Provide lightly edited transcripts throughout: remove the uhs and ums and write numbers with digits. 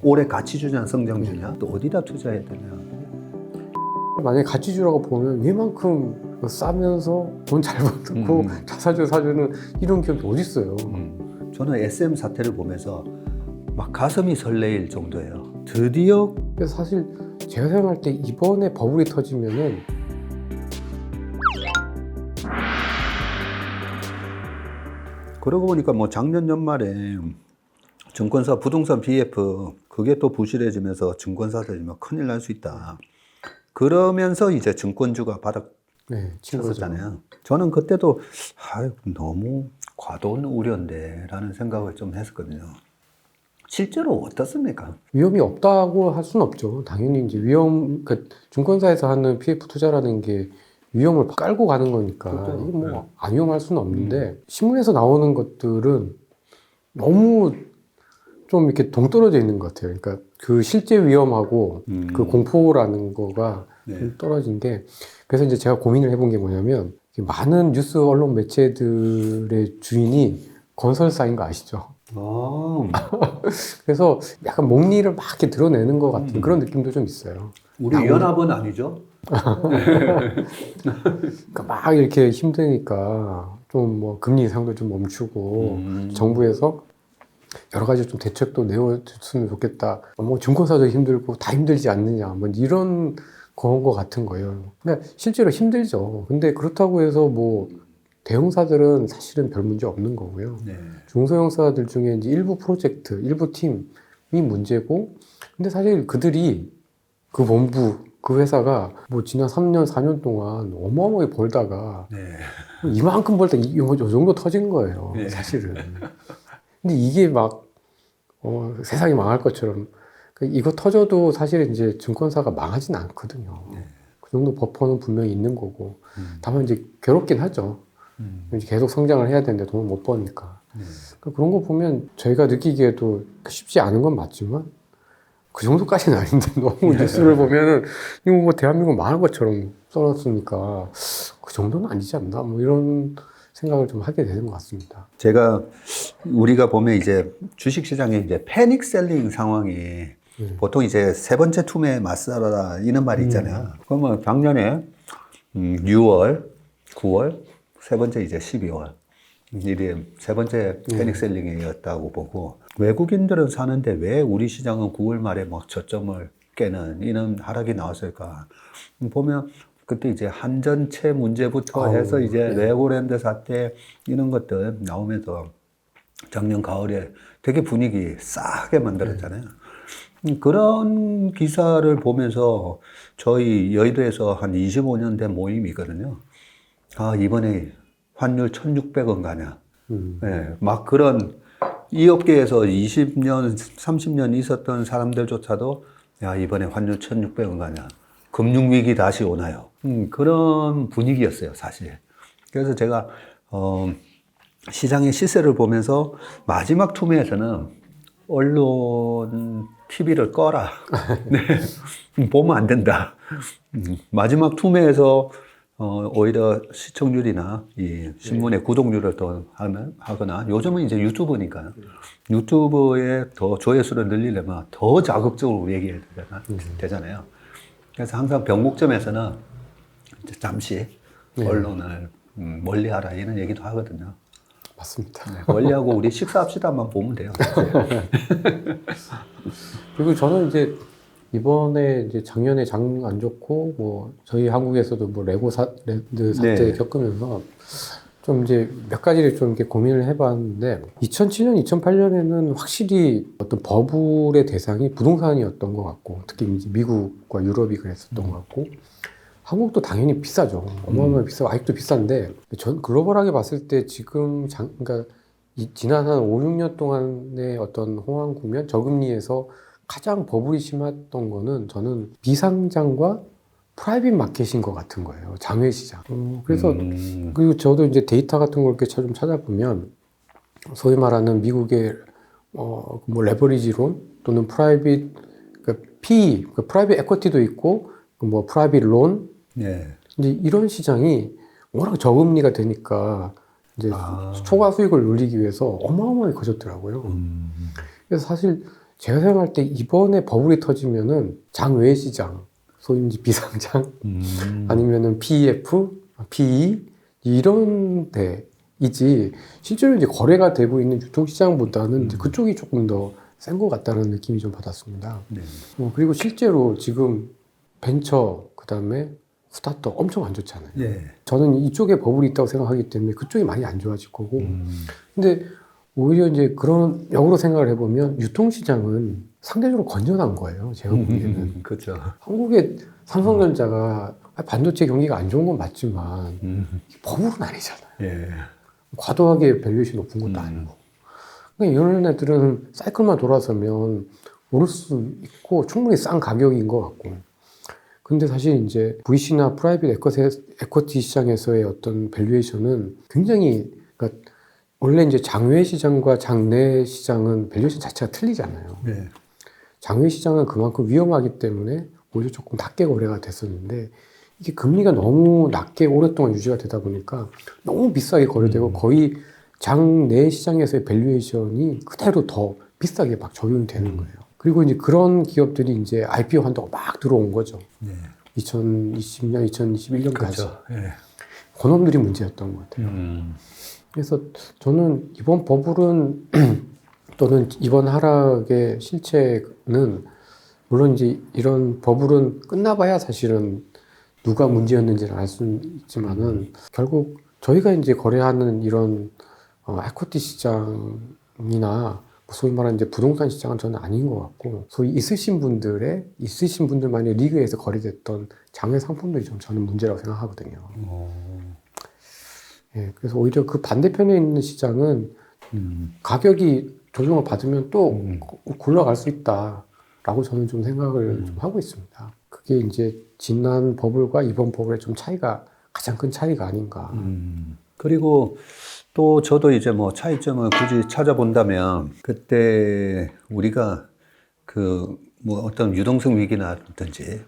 올해 가치주냐 성장주냐 또 어디다 투자해야 되냐. 만약에 가치주라고 보면 얘만큼 싸면서 돈 잘 벌고 자사주 사주는 이런 기업이 어디 있어요. 저는 SM 사태를 보면서 막 가슴이 설레일 정도예요. 드디어. 그래서 사실 제가 생각할 때 이번에 버블이 터지면은 그러고 보니까 뭐 작년 연말에 증권사 부동산 BF 그게 또 부실해지면서 증권사들이 막 큰일 날 수 있다. 그러면서 이제 증권주가 바닥 쳤었잖아요. 저는 그때도 너무 과도한 우려인데 라는 생각을 좀 했었거든요. 실제로 어떻습니까? 위험이 없다고 할 수는 없죠. 당연히 이제 그러니까 증권사에서 하는 PF 투자라는 게 위험을 깔고 가는 거니까 그렇죠. 이게 뭐 안 위험할 수는 없는데 신문에서 나오는 것들은 너무 좀 이렇게 동떨어져 있는 것 같아요. 그러니까 그 실제 위험하고 그 공포라는 거가 좀 떨어진 게, 그래서 이제 제가 고민을 해본 게 뭐냐면, 많은 뉴스 언론 매체들의 주인이 건설사인 거 아시죠? 그래서 약간 목리를 막 이렇게 드러내는 것 같은 그런 느낌도 좀 있어요. 우리 연합은 아니죠? 그러니까 막 이렇게 힘드니까 좀 뭐 금리 인상도 좀 멈추고 정부에서 여러 가지 좀 대책도 내어줬으면 좋겠다. 뭐 증권사도 힘들고 다 힘들지 않느냐. 뭐 이런 거 같은 거예요. 근데 실제로 힘들죠. 근데 그렇다고 해서 뭐 대형사들은 사실은 별 문제 없는 거고요. 네. 중소형사들 중에 이제 일부 프로젝트, 일부 팀이 문제고, 근데 사실 그들이 그 본부, 그 회사가 뭐 지난 3년, 4년 동안 어마어마하게 벌다가 이만큼 벌다 요 정도 터진 거예요. 사실은. 근데 이게 막 세상이 망할 것처럼 이거 터져도 사실은 이제 증권사가 망하진 않거든요. 그 정도 버퍼는 분명히 있는 거고. 다만 이제 괴롭긴 하죠. 이제 계속 성장을 해야 되는데 돈을 못 버니까. 그런 거 보면 저희가 느끼기에도 쉽지 않은 건 맞지만 그 정도까지는 아닌데 너무 뉴스를 보면은 이거 뭐 대한민국 망할 것처럼 써놨으니까 그 정도는 아니지 않나? 뭐 이런 생각을 좀 하게 되는 것 같습니다. 제가 우리가 보면 이제 주식시장에 이제 패닉 셀링 상황이 보통 이제 세 번째 투매에 맞서라 이런 말이 있잖아요. 그러면 작년에 6월, 9월, 세 번째 이제 12월 이게 세 번째 패닉 셀링이었다고 보고, 외국인들은 사는데 왜 우리 시장은 9월 말에 막 저점을 깨는 이런 하락이 나왔을까 보면, 그때 이제 한전채 문제부터 해서 이제 레고랜드 사태 이런 것들 나오면서 작년 가을에 되게 분위기 싸게 만들었잖아요. 그런 기사를 보면서 저희 여의도에서 한 25년 된 모임이거든요. 이번에 환율 1,600원 가냐. 네, 막 그런 이 업계에서 20년, 30년 있었던 사람들조차도 이번에 환율 1,600원 가냐. 금융위기 다시 오나요? 그런 분위기였어요, 사실. 그래서 제가, 시장의 시세를 보면서 마지막 투매에서는 언론 TV를 꺼라. 네. 보면 안 된다. 마지막 투매에서 오히려 시청률이나 이 신문의 구독률을 더 하거나, 요즘은 이제 유튜브니까 유튜브에 더 조회수를 늘리려면 더 자극적으로 얘기해야 되잖아요. 그래서 항상 변곡점에서는 이제 잠시 언론을 멀리하라 이런 얘기도 하거든요. 맞습니다. 네, 멀리하고 우리 식사합시다만 보면 돼요. 그리고 저는 이제 이번에 이제 작년에 장 안 좋고 뭐 저희 한국에서도 뭐 레고랜드 사태 겪으면서 좀 이제 몇 가지를 좀 이렇게 고민을 해봤는데, 2007년, 2008년에는 확실히 어떤 버블의 대상이 부동산이었던 것 같고, 특히 이제 미국과 유럽이 그랬었던 것 같고, 한국도 당연히 비싸죠. 어마어마하게 비싸고 아직도 비싼데, 전 글로벌하게 봤을 때 지금 그러니까 지난 한 5, 6년 동안의 어떤 호황 국면, 저금리에서 가장 버블이 심했던 거는 저는 비상장과 프라이빗 마켓인 것 같은 거예요. 장외시장. 그래서 그리고 저도 이제 데이터 같은 걸 이렇게 좀 찾아보면, 소위 말하는 미국의 뭐 레버리지론 또는 프라이빗 PE, 프라이빗 에쿼티도 있고 뭐 프라이빗 론, 이제 이런 시장이 워낙 저금리가 되니까 이제 초과 수익을 올리기 위해서 어마어마하게 커졌더라고요. 그래서 사실 제가 생각할 때 이번에 버블이 터지면은 장외 시장, 소위 이제 비상장, 아니면은 PEF, PE 이런 데이지 실제로 이제 거래가 되고 있는 유통시장보다는 이제 그쪽이 조금 더 센 것 같다는 느낌이 좀 받았습니다. 네. 그리고 실제로 지금 벤처 그다음에 스타트업 엄청 안 좋잖아요. 네. 저는 이쪽에 버블이 있다고 생각하기 때문에 그쪽이 많이 안 좋아질 거고. 근데 오히려 이제 그런 역으로 생각을 해보면 유통시장은 상대적으로 건전한 거예요. 제가 보기에는. 그렇죠. 한국의 삼성전자가 반도체 경기가 안 좋은 건 맞지만 버블은 아니잖아요. 예. 과도하게 밸류에이션 높은 것도 아니고. 그러니까 이런 애들은 사이클만 돌아서면 오를 수 있고 충분히 싼 가격인 것 같고. 근데 사실 이제 VC나 프라이빗 에쿼티 시장에서의 어떤 밸류에이션은 굉장히, 그러니까 원래 이제 장외 시장과 장내 시장은 밸류에이션 자체가 틀리잖아요. 네. 장외 시장은 그만큼 위험하기 때문에 오히려 조금 낮게 거래가 됐었는데 이게 금리가 너무 낮게 오랫동안 유지가 되다 보니까 너무 비싸게 거래되고 거의 장내 시장에서의 밸류에이션이 그대로 더 비싸게 막 적용이 되는 거예요. 그리고 이제 그런 기업들이 이제 IPO 한다고 막 들어온 거죠. 네. 2020년, 2021년까지. 그렇죠. 예. 그놈들이 문제였던 것 같아요. 그래서 저는 이번 버블은 또는 이번 하락의 실체는 물론 이제 이런 버블은 끝나봐야 사실은 누가 문제였는지를 알 수 있지만은 결국 저희가 이제 거래하는 이런 에쿼티 시장이나 소위 말하는 이제 부동산 시장은 저는 아닌 것 같고 소위 있으신 분들만의 리그에서 거래됐던 장외 상품들이 좀 저는 문제라고 생각하거든요. 예, 그래서 오히려 그 반대편에 있는 시장은 가격이 조정을 받으면 또 굴러갈 수 있다라고 저는 좀 생각을 좀 하고 있습니다. 그게 이제 지난 버블과 이번 버블의 좀 차이가 가장 큰 차이가 아닌가. 그리고 또 저도 이제 뭐 차이점을 굳이 찾아본다면 그때 우리가 그 뭐 어떤 유동성 위기나든지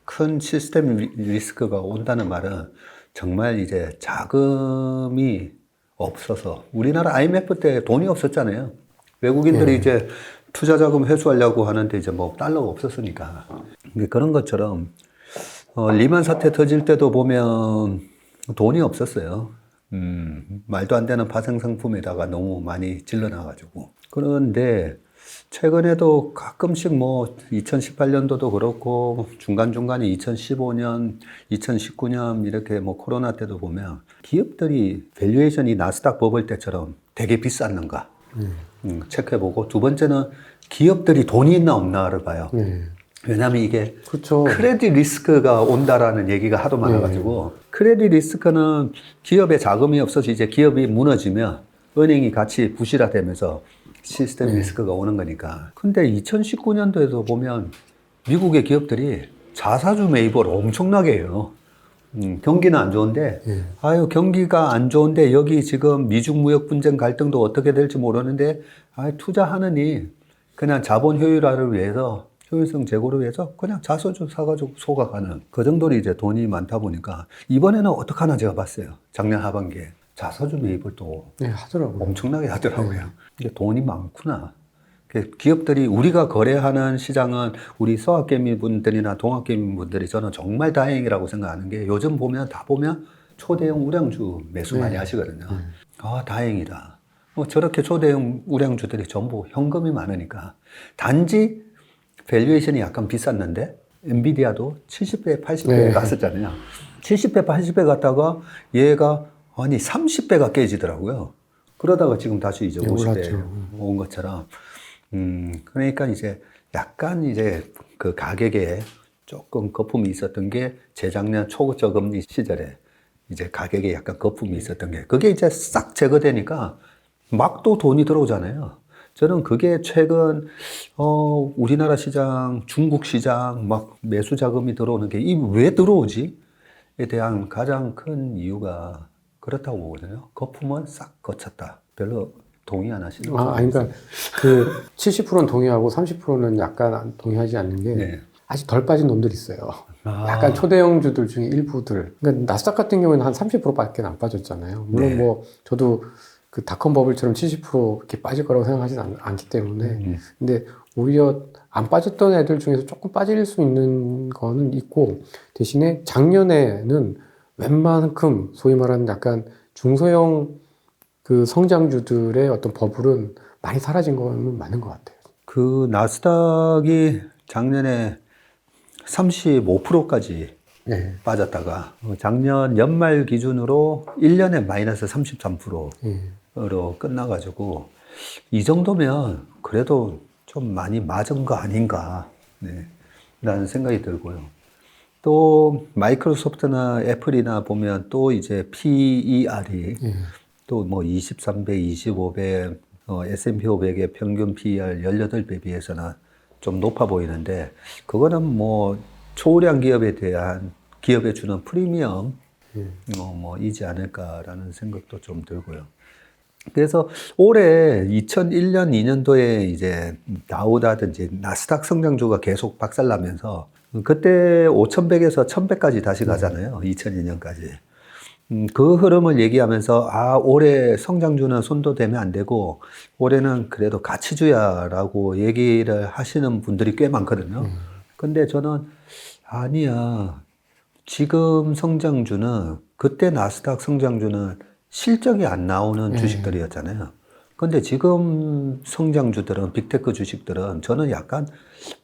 큰 시스템 리스크가 온다는 말은 정말 이제 자금이 없어서 우리나라 IMF 때 돈이 없었잖아요. 외국인들이 이제 투자 자금 회수하려고 하는데 이제 뭐 달러가 없었으니까. 근데 그런 것처럼 리만 사태 터질 때도 보면 돈이 없었어요. 말도 안 되는 파생 상품에다가 너무 많이 질러놔가지고. 그런데 최근에도 가끔씩 뭐 2018년도도 그렇고 중간중간에 2015년, 2019년 이렇게 뭐 코로나 때도 보면 기업들이 밸류에이션이 나스닥 버블 때처럼 되게 비쌌는가 체크해보고 두 번째는 기업들이 돈이 있나 없나를 봐요. 왜냐하면 이게 그렇죠. 크레딧 리스크가 온다라는 얘기가 하도 많아가지고 크레딧 리스크는 기업의 자금이 없어서 이제 기업이 무너지면 은행이 같이 부실화되면서 시스템 리스크가 오는 거니까. 근데 2019년도에도 보면 미국의 기업들이 자사주 매입을 엄청나게 해요. 경기는 안 좋은데, 아유, 경기가 안 좋은데, 여기 지금 미중 무역 분쟁 갈등도 어떻게 될지 모르는데, 아유, 투자하느니, 그냥 자본 효율화를 위해서, 효율성 제고를 위해서 그냥 자사주 사가지고 소각하는 그 정도로 이제 돈이 많다 보니까, 이번에는 어떡하나 제가 봤어요. 작년 하반기에. 자사주 매입을 또 하더라고요. 엄청나게 하더라고요. 이게 돈이 많구나. 기업들이 우리가 거래하는 시장은 우리 서학개미 분들이나 동학개미 분들이 저는 정말 다행이라고 생각하는 게 요즘 보면 다 보면 초대형 우량주 매수 많이 하시거든요. 아, 다행이다. 뭐 저렇게 초대형 우량주들이 전부 현금이 많으니까. 단지 밸류에이션이 약간 비쌌는데 엔비디아도 70배, 80배 갔었잖아요. 70배, 80배 갔다가 얘가 아니 30배가 깨지더라고요. 그러다가 지금 다시 이제 50배 온 것처럼. 그러니까 이제 약간 이제 그 가격에 조금 거품이 있었던 게 재작년 초저금리 시절에 이제 가격에 약간 거품이 있었던 게 그게 이제 싹 제거되니까 막 또 돈이 들어오잖아요. 저는 그게 최근 우리나라 시장, 중국 시장 막 매수 자금이 들어오는 게 이 왜 들어오지에 대한 가장 큰 이유가 그렇다고 보거든요. 거품은 싹 거쳤다. 별로 동의 안 하시는 거예요? 그러니까 그 70%는 동의하고 30%는 약간 동의하지 않는 게 아직 덜 빠진 놈들이 있어요. 아. 약간 초대형주들 중에 일부들. 그러니까 나스닥 같은 경우에는 한 30%밖에 안 빠졌잖아요. 물론 네. 뭐 저도 그 닷컴 버블처럼 70% 이렇게 빠질 거라고 생각하진 않기 때문에. 근데 오히려 안 빠졌던 애들 중에서 조금 빠질 수 있는 거는 있고, 대신에 작년에는 웬만큼 소위 말하는 약간 중소형 그 성장주들의 어떤 버블은 많이 사라진 거는 맞는 것 같아요. 그 나스닥이 작년에 35%까지 네. 빠졌다가 작년 연말 기준으로 1년에 마이너스 33%로 네. 끝나가지고 이 정도면 그래도 좀 많이 맞은 거 아닌가, 네, 라는 생각이 들고요. 또 마이크로소프트나 애플이나 보면 또 이제 PER이 네. 또 뭐 23배, 25배, S&P 500의 평균 PER 18배 비해서는 좀 높아 보이는데, 그거는 뭐 초우량 기업에 대한 기업에 주는 프리미엄 이지 않을까라는 생각도 좀 들고요. 그래서 올해 2001년, 2년도에 이제 다우다든지 나스닥 성장주가 계속 박살나면서 그때 5,100에서 1,100까지 다시 가잖아요. 2002년까지. 그 흐름을 얘기하면서 올해 성장주는 손도 대면 안 되고 올해는 그래도 가치주야라고 얘기를 하시는 분들이 꽤 많거든요. 근데 저는 아니야. 지금 성장주는 그때 나스닥 성장주는 실적이 안 나오는 주식들이었잖아요. 근데 지금 성장주들은 빅테크 주식들은 저는 약간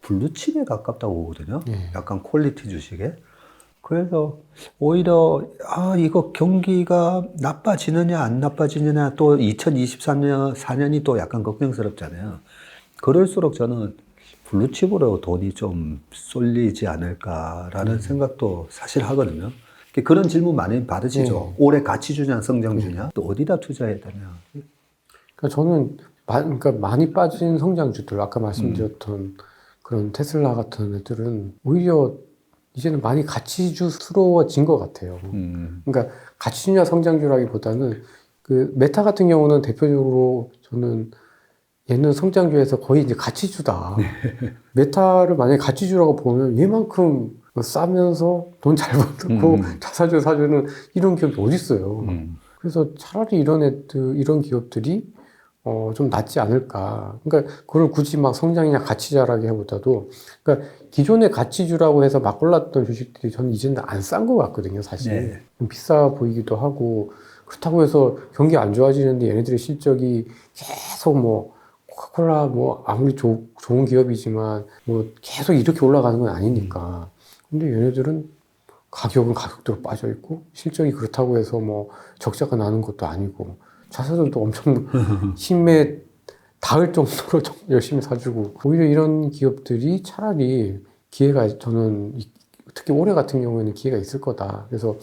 블루칩에 가깝다고 보거든요. 약간 퀄리티 주식에. 그래서 오히려 이거 경기가 나빠지느냐 안 나빠지느냐 또 2023년 4년이 또 약간 걱정스럽잖아요. 그럴수록 저는 블루칩으로 돈이 좀 쏠리지 않을까라는 생각도 사실 하거든요. 그런 질문 많이 받으시죠. 올해 가치주냐 성장주냐 또 어디다 투자해야 되냐. 그러니까 저는 그러니까 많이 빠진 성장주들, 아까 말씀드렸던 그런 테슬라 같은 애들은 오히려 이제는 많이 가치주스러워진 것 같아요. 그러니까 가치주냐 성장주라기보다는 그 메타 같은 경우는 대표적으로 저는 얘는 성장주에서 거의 이제 가치주다. 메타를 만약에 가치주라고 보면 얘만큼 싸면서 돈 잘 벌고 자사주 사주는 이런 기업이 어디 있어요. 그래서 차라리 이런 기업들이 좀 낫지 않을까. 그러니까 그걸 굳이 막 성장이냐 가치자라기보다도, 그러니까 기존의 가치주라고 해서 막 골랐던 주식들이 저는 이제는 안 싼 것 같거든요, 사실. 네. 좀 비싸 보이기도 하고, 그렇다고 해서 경기 안 좋아지는데 얘네들의 실적이 계속 뭐 코카콜라 뭐 아무리 좋은 기업이지만 뭐 계속 이렇게 올라가는 건 아니니까. 근데 얘네들은 가격은 가격대로 빠져 있고 실적이 그렇다고 해서 뭐 적자가 나는 것도 아니고 자사들도 엄청 힘에 닿을 정도로 열심히 사주고, 오히려 이런 기업들이 차라리 기회가, 저는 특히 올해 같은 경우에는 기회가 있을 거다. 그래서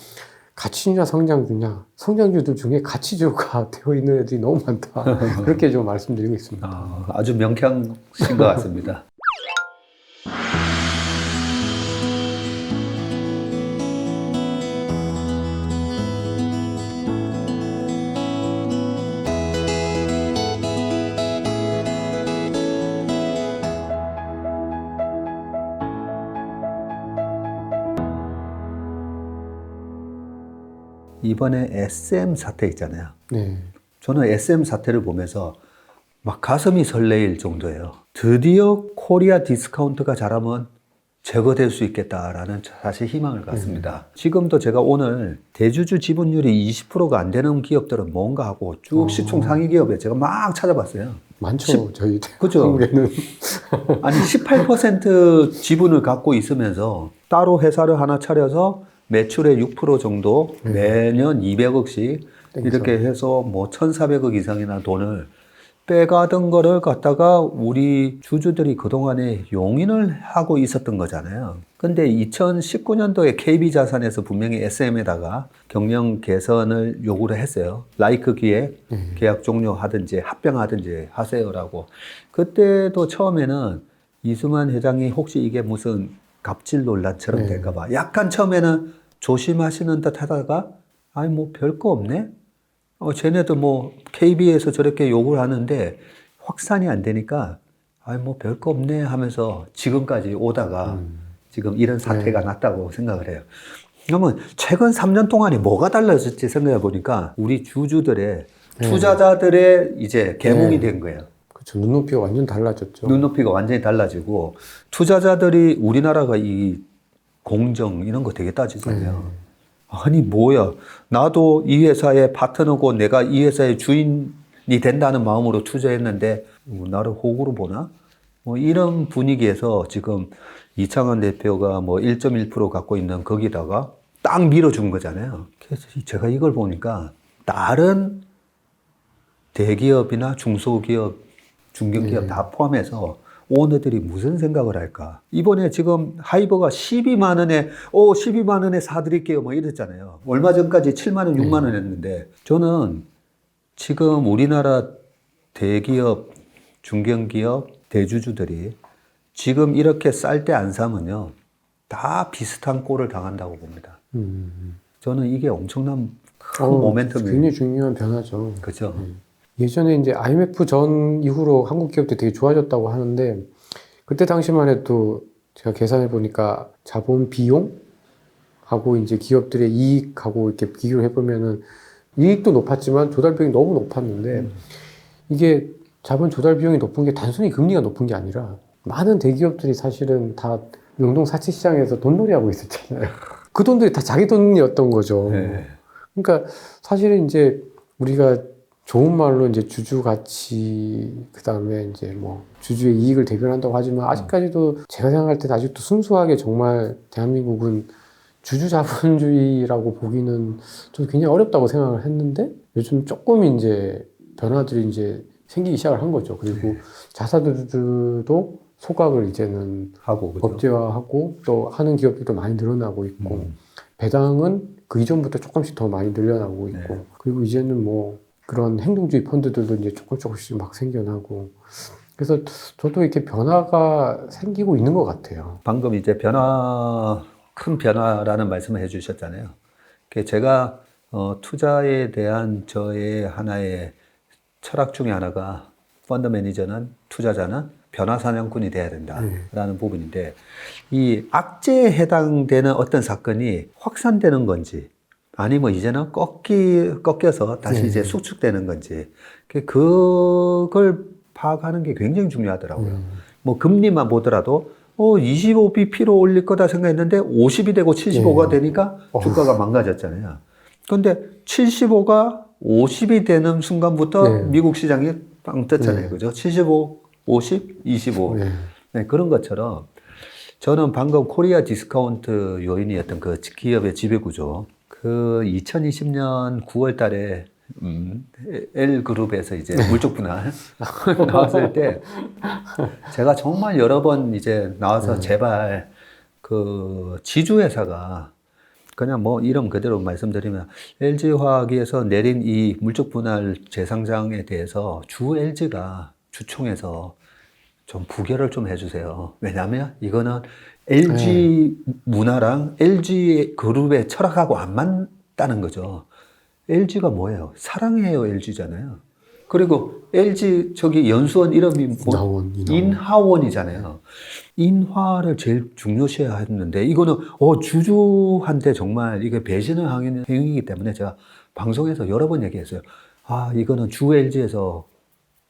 가치주냐 성장주냐, 성장주들 중에 가치주가 되어 있는 애들이 너무 많다. 그렇게 좀 말씀드리고 있습니다. 아주 명쾌하신 것 같습니다. 이번에 SM 사태 있잖아요. 네. 저는 SM 사태를 보면서 막 가슴이 설레일 정도예요. 드디어 코리아 디스카운트가 잘하면 제거될 수 있겠다라는 사실 희망을 갖습니다. 지금도 제가 오늘 대주주 지분율이 20%가 안 되는 기업들은 뭔가 하고 쭉 시총 상위 기업에 제가 막 찾아봤어요. 많죠, 저희 그죠? 한국에는. 아니 18% 지분을 갖고 있으면서 따로 회사를 하나 차려서 매출의 6% 정도 매년 200억씩 이렇게 해서 뭐 1,400억 이상이나 돈을 빼가던 거를 갖다가 우리 주주들이 그동안에 용인을 하고 있었던 거잖아요. 근데 2019년도에 KB자산에서 분명히 SM에다가 경영 개선을 요구를 했어요. 라이크 기획, 계약 종료하든지 합병하든지 하세요라고. 그때도 처음에는 이승만 회장이 혹시 이게 무슨 갑질 논란처럼 될까봐 약간 처음에는 조심하시는 듯 하다가 아니 뭐 별거 없네? 쟤네도 뭐 KB에서 저렇게 욕을 하는데 확산이 안 되니까 아니 뭐 별거 없네 하면서 지금까지 오다가 지금 이런 사태가 났다고 생각을 해요. 그러면 최근 3년 동안에 뭐가 달라졌지 생각해 보니까 우리 주주들의 투자자들의 이제 계몽이 된 거예요. 그렇죠. 눈높이가 완전 달라졌죠. 눈높이가 완전히 달라지고 투자자들이 우리나라가 이 공정 이런 거 되게 따지잖아요. 아니 뭐야 나도 이 회사의 파트너고 내가 이 회사의 주인이 된다는 마음으로 투자했는데 나를 호구로 보나? 뭐 이런 분위기에서 지금 이창환 대표가 뭐 1.1% 갖고 있는 거기다가 딱 밀어준 거잖아요. 그래서 제가 이걸 보니까 다른 대기업이나 중소기업, 중견기업 다 포함해서 오너들이 무슨 생각을 할까? 이번에 지금 하이버가 12만 원에 12만 원에 사드릴게요 뭐 이랬잖아요. 얼마 전까지 7만 원, 6만 원 했는데 저는 지금 우리나라 대기업, 중견기업, 대주주들이 지금 이렇게 쌀 때 안 사면요 다 비슷한 꼴을 당한다고 봅니다. 저는 이게 엄청난 큰 모멘텀이 굉장히 중요한 변화죠. 그렇죠. 예전에 이제 IMF 전 이후로 한국 기업들이 되게 좋아졌다고 하는데 그때 당시만 해도 제가 계산해 보니까 자본 비용하고 이제 기업들의 이익하고 이렇게 비교를 해보면은 이익도 높았지만 조달 비용이 너무 높았는데 이게 자본 조달 비용이 높은 게 단순히 금리가 높은 게 아니라 많은 대기업들이 사실은 다 영동사채 시장에서 돈놀이 하고 있었잖아요. 그 돈들이 다 자기 돈이었던 거죠. 네. 그러니까 사실은 이제 우리가 좋은 말로 이제 주주 가치, 그 다음에 이제 뭐 주주의 이익을 대변한다고 하지만 아직까지도 제가 생각할 때는 아직도 순수하게 정말 대한민국은 주주 자본주의라고 보기는 좀 굉장히 어렵다고 생각을 했는데 요즘 조금 이제 변화들이 이제 생기기 시작을 한 거죠. 그리고 자사주주도 소각을 이제는 하고 그죠? 법제화하고 또 하는 기업들도 많이 늘어나고 있고 배당은 그 이전부터 조금씩 더 많이 늘려나고 있고 그리고 이제는 뭐 그런 행동주의 펀드들도 이제 조금씩 막 생겨나고 그래서 저도 이렇게 변화가 생기고 있는 것 같아요. 방금 이제 큰 변화라는 말씀을 해주셨잖아요. 제가 투자에 대한 저의 하나의 철학 중에 하나가 펀드 매니저는 투자자는 변화 사냥꾼이 돼야 된다라는 부분인데 이 악재에 해당되는 어떤 사건이 확산되는 건지 아니면 이제는 꺾여서 다시 이제 수축되는 건지 그걸 파악하는 게 굉장히 중요하더라고요. 뭐 금리만 보더라도 25bp로 올릴 거다 생각했는데 50이 되고 75가 되니까 주가가 망가졌잖아요. 그런데 75가 50이 되는 순간부터 미국 시장이 빵 떴잖아요. 그죠? 75, 50, 25. 네, 그런 것처럼 저는 방금 코리아 디스카운트 요인이었던 그 기업의 지배구조. 그 2020년 9월 달에 L그룹에서 이제 물적 분할 나왔을 때 제가 정말 여러 번 이제 나와서 제발 그 지주회사가 그냥 뭐 이름 그대로 말씀드리면 LG화학에서 내린 이 물적 분할 재상장에 대해서 주 LG가 주총에서 좀 부결을 좀 해주세요. 왜냐하면 이거는 LG 문화랑 LG 그룹의 철학하고 안 맞다는 거죠. LG가 뭐예요? 사랑해요 LG잖아요. 그리고 LG 저기 연수원 이름이 인하원이잖아요. 인화를 제일 중요시해야 했는데 이거는 주주한테 정말 이게 배신을 하는 행위이기 때문에 제가 방송에서 여러 번 얘기했어요. 이거는 주 LG에서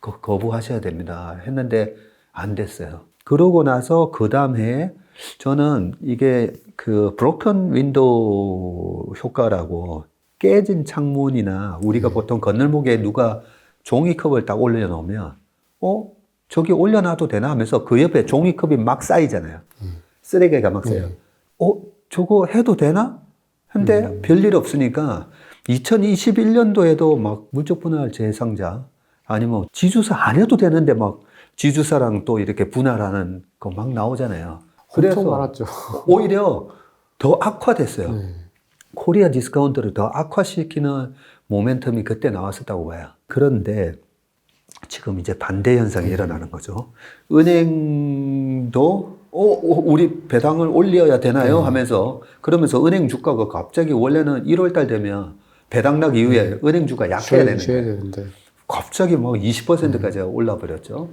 거부하셔야 됩니다 했는데 안 됐어요. 그러고 나서 그 다음 해에 저는 이게 그 브로큰 윈도우 효과라고 깨진 창문이나 우리가 보통 건널목에 누가 종이컵을 딱 올려놓으면 저기 올려놔도 되나 하면서 그 옆에 종이컵이 막 쌓이잖아요. 쓰레기가 막 쌓여요. 저거 해도 되나? 근데 별일 없으니까 2021년도에도 막 물적 분할 재상자 아니면 지주사 안 해도 되는데 막 지주사랑 또 이렇게 분할하는 거 막 나오잖아요. 그래서 많았죠. 오히려 더 악화됐어요. 코리아 디스카운트를 더 악화시키는 모멘텀이 그때 나왔었다고 봐요. 그런데 지금 이제 반대 현상이 일어나는 거죠. 은행도 우리 배당을 올려야 되나요? 하면서 그러면서 은행 주가가 갑자기 원래는 1월 달 되면 배당락 이후에 은행 주가 약해야 되는데 갑자기 막 20%까지 올라 버렸죠.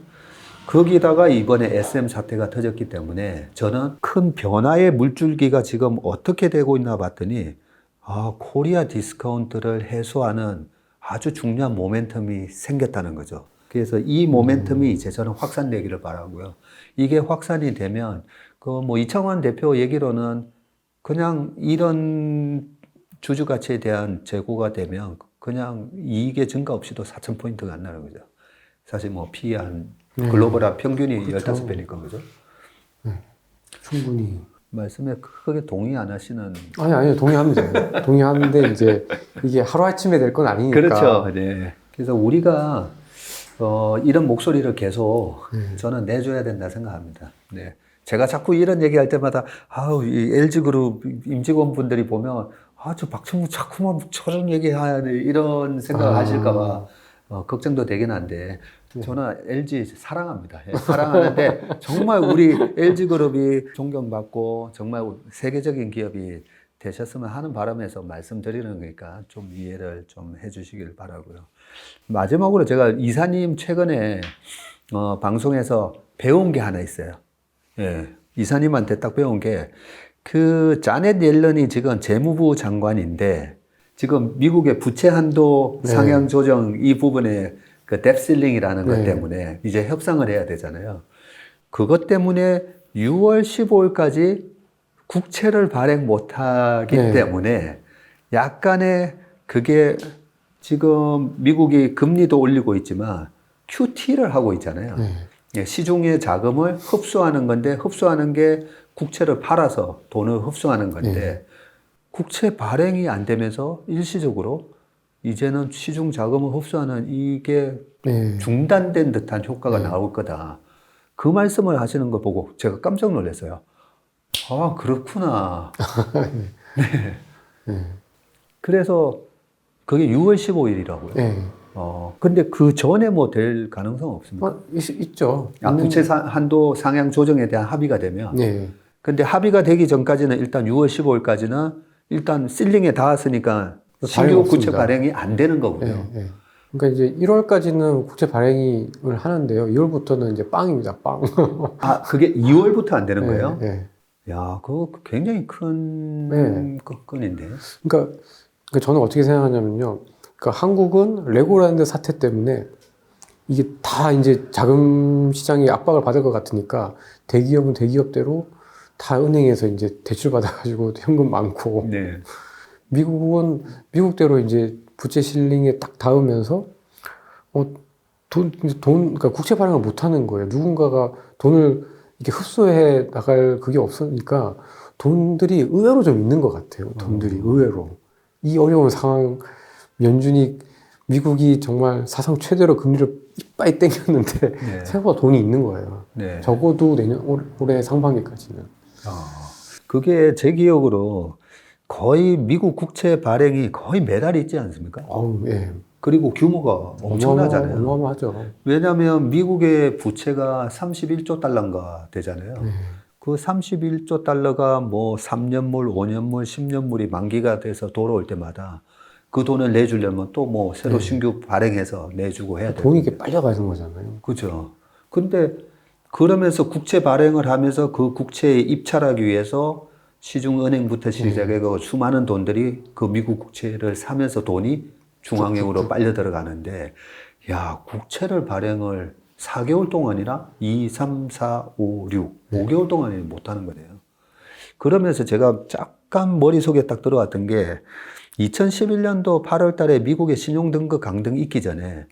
거기다가 이번에 SM 사태가 터졌기 때문에 저는 큰 변화의 물줄기가 지금 어떻게 되고 있나 봤더니 코리아 디스카운트를 해소하는 아주 중요한 모멘텀이 생겼다는 거죠. 그래서 이 모멘텀이 이제 저는 확산되기를 바라고요. 이게 확산이 되면 이창환 대표 얘기로는 그냥 이런 주주 가치에 대한 재고가 되면 그냥 이익의 증가 없이도 4,000포인트가 안 나는 거죠. 사실 PE 한 글로벌한 평균이 그렇죠. 15배니까 그죠? 충분히. 말씀에 크게 동의 안 하시는. 아니, 동의합니다. 동의하는데 이제 이게 하루아침에 될 건 아니니까. 그렇죠. 네. 그래서 우리가 이런 목소리를 계속 저는 내줘야 된다 생각합니다. 네. 제가 자꾸 이런 얘기할 때마다 이 LG그룹 임직원분들이 보면 저 박찬무 자꾸만 저런 얘기하네 이런 생각을 하실까봐 걱정도 되긴 한데 저는 LG 사랑합니다. 예, 사랑하는데 정말 우리 LG그룹이 존경받고 정말 세계적인 기업이 되셨으면 하는 바람에서 말씀드리는 거니까 좀 이해를 좀 해주시길 바라고요. 마지막으로 제가 이사님 최근에 방송에서 배운 게 하나 있어요. 예, 이사님한테 딱 배운 게 자넷 옐런이 지금 재무부 장관인데 지금 미국의 부채 한도 상향 조정 이 부분에 뎁실링이라는 것 때문에 이제 협상을 해야 되잖아요. 그것 때문에 6월 15일까지 국채를 발행 못하기 때문에 약간의 그게 지금 미국이 금리도 올리고 있지만 QT를 하고 있잖아요. 시중의 자금을 흡수하는 건데 흡수하는 게 국채를 팔아서 돈을 흡수하는 건데 국채 발행이 안 되면서 일시적으로 이제는 시중 자금을 흡수하는 이게 중단된 듯한 효과가 나올 거다. 그 말씀을 하시는 거 보고 제가 깜짝 놀랐어요. 그렇구나. 네. 그래서 그게 6월 15일이라고요. 근데 그 전에 될 가능성 없습니까? 있죠. 부채 한도 상향 조정에 대한 합의가 되면. 근데 합의가 되기 전까지는 일단 6월 15일까지는 일단 실링에 닿았으니까 신규 국채 발행이 안 되는 거군요. 그러니까 이제 1월까지는 국채 발행을 하는데요. 2월부터는 이제 빵입니다. 빵. 그게 2월부터 안 되는 거예요? 야, 그거 굉장히 큰 건인데. 그러니까 저는 어떻게 생각하냐면요. 그러니까 한국은 레고랜드 사태 때문에 이게 다 이제 자금 시장이 압박을 받을 것 같으니까 대기업은 대기업대로 다 은행에서 이제 대출 받아가지고 현금 많고. 미국은 미국대로 이제 부채 실링에 딱 닿으면서 그러니까 국채 발행을 못 하는 거예요. 누군가가 돈을 이렇게 흡수해 나갈 그게 없으니까 돈들이 의외로 좀 있는 것 같아요. 돈들이 의외로. 이 어려운 상황, 미국이 정말 사상 최대로 금리를 이빠이 땡겼는데 생각보다 돈이 있는 거예요. 적어도 올해 상반기까지는. 그게 제 기억으로 거의 미국 국채 발행이 거의 매달 있지 않습니까? 그리고 규모가 엄청나잖아요. 어마어마하죠. 왜냐하면 미국의 부채가 31조 달러인가 되잖아요. 그 31조 달러가 3년물, 5년물, 10년물이 만기가 돼서 돌아올 때마다 그 돈을 내주려면 또 새로 신규 발행해서 내주고 해야 돼요. 돈이 이렇게 빨려가는 거잖아요. 그렇죠. 근데 그러면서 국채 발행을 하면서 그 국채에 입찰하기 위해서 시중은행부터 시작해서 수많은 돈들이 그 미국 국채를 사면서 돈이 중앙은행으로 빨려 들어가는데, 국채를 발행을 4개월 동안이나 2, 3, 4, 5, 6, 5개월 동안이 못하는 거네요. 그러면서 제가 잠깐 머릿속에 딱 들어왔던 게 2011년도 8월 달에 미국의 신용등급 강등이 있기 전에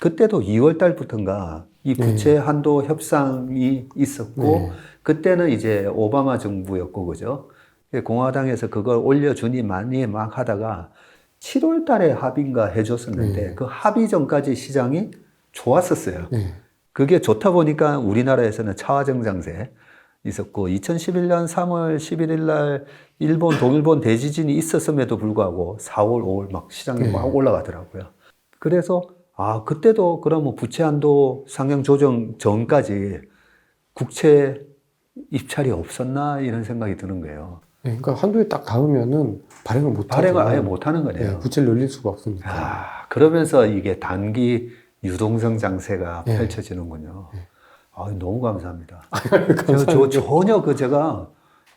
그때도 2월 달부터인가 이 부채 한도 협상이 있었고 그때는 이제 오바마 정부였고 그죠? 공화당에서 그걸 올려주니 많이 막 하다가 7월 달에 합의인가 해줬었는데 그 합의 전까지 시장이 좋았었어요. 그게 좋다 보니까 우리나라에서는 차화정장세 있었고 2011년 3월 11일 날 일본 동일본 대지진이 있었음에도 불구하고 4월, 5월 막 시장이 막 올라가더라고요. 그래서 그때도 그러면 부채 한도 상향 조정 전까지 국채 입찰이 없었나 이런 생각이 드는 거예요. 그러니까 한도에 딱 닿으면은 발행을 아예 못 하는 거네요. 부채를 늘릴 수가 없으니까. 그러면서 이게 단기 유동성 장세가 펼쳐지는군요. 아, 너무 감사합니다. 제가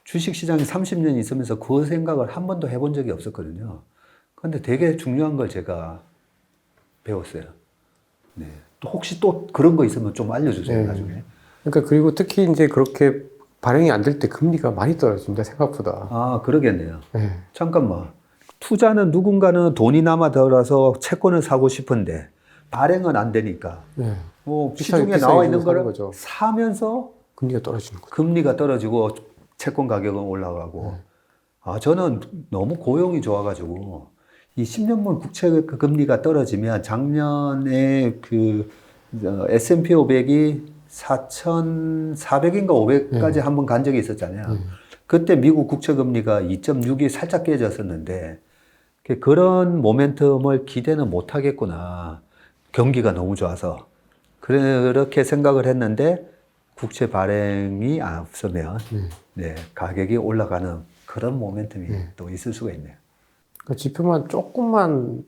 주식시장에 30년 있으면서 그 생각을 한 번도 해본 적이 없었거든요. 근데 되게 중요한 걸 제가 배웠어요. 네. 또 혹시 또 그런 거 있으면 좀 알려주세요, 네. 나중에. 그러니까 그리고 특히 이제 그렇게 발행이 안 될 때 금리가 많이 떨어집니다, 생각보다. 아, 그러겠네요. 네. 잠깐만. 투자는 누군가는 돈이 남아들어서 채권을 사고 싶은데 발행은 안 되니까 네. 시중에 비싸게 나와 있는 사는 거를 거죠. 사면서 금리가 떨어지는 거죠. 금리가 떨어지고 채권 가격은 올라가고. 아, 저는 너무 고용이 좋아가지고 이 10년물 국채 금리가 떨어지면 작년에 S&P 500이 4,400인가 500까지 한번 간 적이 있었잖아요. 그때 미국 국채 금리가 2.6이 살짝 깨졌었는데 그런 모멘텀을 기대는 못 하겠구나. 경기가 너무 좋아서. 그렇게 생각을 했는데 국채 발행이 없으면 네, 가격이 올라가는 그런 모멘텀이 또 있을 수가 있네요. 그러니까 지표만 조금만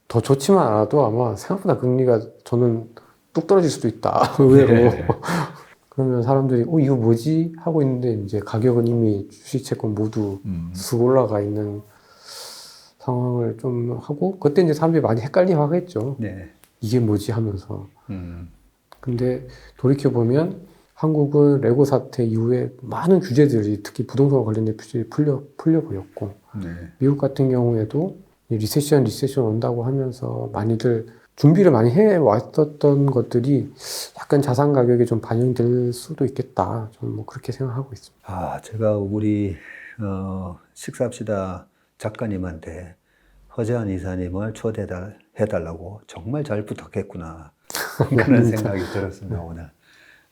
더 좋지만 않아도 아마 생각보다 금리가 저는 뚝 떨어질 수도 있다. 의외로. 네. 그러면 사람들이 이거 뭐지? 하고 있는데 이제 가격은 이미 주식 채권 모두 쑥 올라가 있는 상황을 좀 하고 그때 이제 사람들이 많이 헷갈려 하겠죠. 네. 이게 뭐지 하면서. 근데 돌이켜보면 한국은 레고 사태 이후에 많은 규제들이 특히 부동산 관련된 규제들이 풀려버렸고 네. 미국 같은 경우에도 리세션 온다고 하면서 많이들 준비를 많이 해왔었던 것들이 약간 자산 가격에 좀 반영될 수도 있겠다. 저는 뭐 그렇게 생각하고 있습니다. 아, 제가 우리 식사합시다 작가님한테 허재한 이사님을 초대해달라고 정말 잘 부탁했구나. 그런 생각이 들었습니다, 오늘.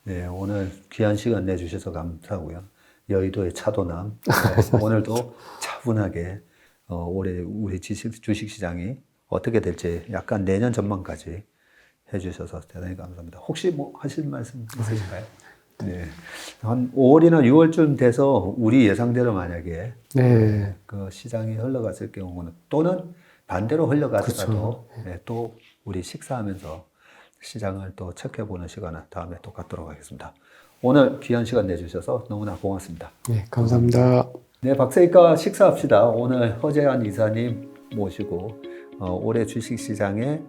네, 오늘 귀한 시간 내주셔서 감사하고요. 여의도의 차도남. 네, 오늘도 차분하게 올해 우리 주식시장이 어떻게 될지 약간 내년 전망까지 해주셔서 대단히 감사합니다. 혹시 뭐 하실 말씀 있으실까요? 네. 한 5월이나 6월쯤 돼서 우리 예상대로 만약에 네. 그 시장이 흘러갔을 경우는 또는 반대로 흘러가더라도 그렇죠. 네, 또 우리 식사하면서 시장을 또 체크해보는 시간을 다음에 또 갖도록 하겠습니다. 오늘 귀한 시간 내주셔서 너무나 고맙습니다. 네, 감사합니다. 네, 박사님과 식사합시다. 오늘 허재한 이사님 모시고 올해 주식시장에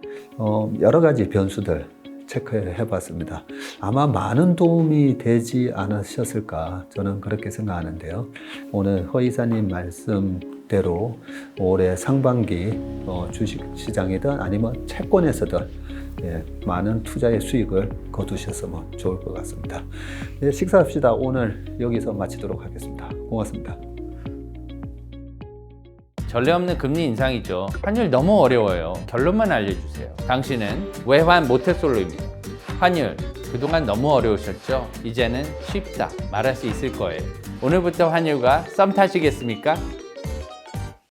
여러 가지 변수들 체크해봤습니다. 아마 많은 도움이 되지 않으셨을까 저는 그렇게 생각하는데요. 오늘 허 이사님 말씀대로 올해 상반기 주식시장이든 아니면 채권에서든 많은 투자의 수익을 거두셨으면 좋을 것 같습니다. 네, 식사합시다. 오늘 여기서 마치도록 하겠습니다. 고맙습니다. 전례 없는 금리 인상이죠. 환율 너무 어려워요. 결론만 알려주세요. 당신은 외환 모태솔로입니다. 환율 그동안 너무 어려우셨죠? 이제는 쉽다 말할 수 있을 거예요. 오늘부터 환율과 썸 타시겠습니까?